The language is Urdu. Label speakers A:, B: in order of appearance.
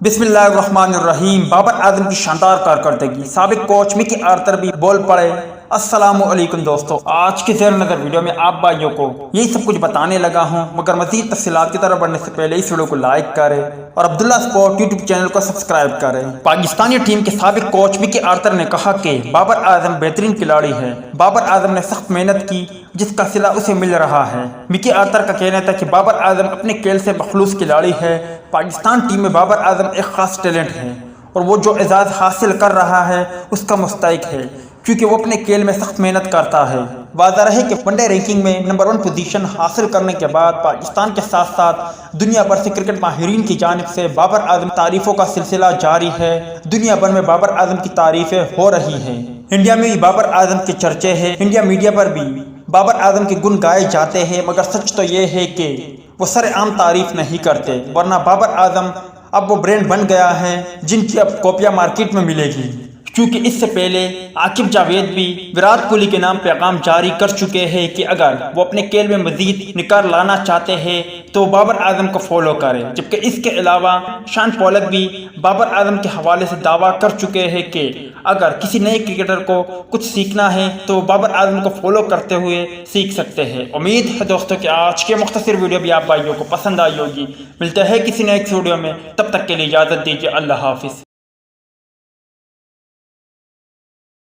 A: بسم اللہ الرحمن الرحیم۔ بابر اعظم کی شاندار کارکردگی، سابق کوچ مکی آرتھر بھی بول پڑے۔ السلام علیکم دوستو، آج کے زیر نظر ویڈیو میں آپ بھائیوں کو یہی سب کچھ بتانے لگا ہوں، مگر مزید تفصیلات کی طرف بڑھنے سے پہلے اس ویڈیو کو لائک کریں اور عبداللہ اسپورٹ یوٹیوب چینل کو سبسکرائب کریں۔ پاکستانی ٹیم کے سابق کوچ مکی آرتھر نے کہا کہ بابر اعظم بہترین کھلاڑی ہے۔ بابر اعظم نے سخت محنت کی جس کا صلہ اسے مل رہا ہے۔ مکی آرتھر کا کہنا تھا کہ بابر اعظم اپنے کھیل سے مخلوص کھلاڑی ہے۔ پاکستان ٹیم میں بابر اعظم ایک خاص ٹیلنٹ ہے اور وہ جو اعزاز حاصل کر رہا ہے اس کا مستحق ہے کیونکہ وہ اپنے کھیل میں سخت محنت کرتا ہے۔ واضح رہے کہ ون ڈے رینکنگ میں نمبر 1 پوزیشن حاصل کرنے کے بعد پاکستان کے ساتھ ساتھ دنیا بھر سے کرکٹ ماہرین کی جانب سے بابر اعظم تعریفوں کا سلسلہ جاری ہے۔ دنیا بھر میں بابر اعظم کی تعریفیں ہو رہی ہیں۔ انڈیا میں بھی بابر اعظم کے چرچے ہیں، انڈیا میڈیا پر بھی بابر اعظم کے گن گائے جاتے ہیں، مگر سچ تو یہ ہے کہ وہ سر عام تعریف نہیں کرتے، ورنہ بابر اعظم اب وہ برانڈ بن گیا ہے جن کی اب کاپیاں مارکیٹ میں ملے گی، کیونکہ اس سے پہلے عاقب جاوید بھی وراٹ کوہلی کے نام پیغام جاری کر چکے ہیں کہ اگر وہ اپنے کھیل میں مزید نکھار لانا چاہتے ہیں تو بابر اعظم کو فالو کریں، جبکہ اس کے علاوہ شان پولک بھی بابر اعظم کے حوالے سے دعویٰ کر چکے ہیں کہ اگر کسی نئے کرکٹر کو کچھ سیکھنا ہے تو بابر اعظم کو فالو کرتے ہوئے سیکھ سکتے ہیں۔ امید ہے دوستوں کہ آج کے مختصر ویڈیو بھی آپ بھائیوں کو پسند آئی ہوگی۔ ملتے ہیں کسی نیکسٹ ویڈیو میں، تب تک کے لیے اجازت دیجیے، اللہ حافظ۔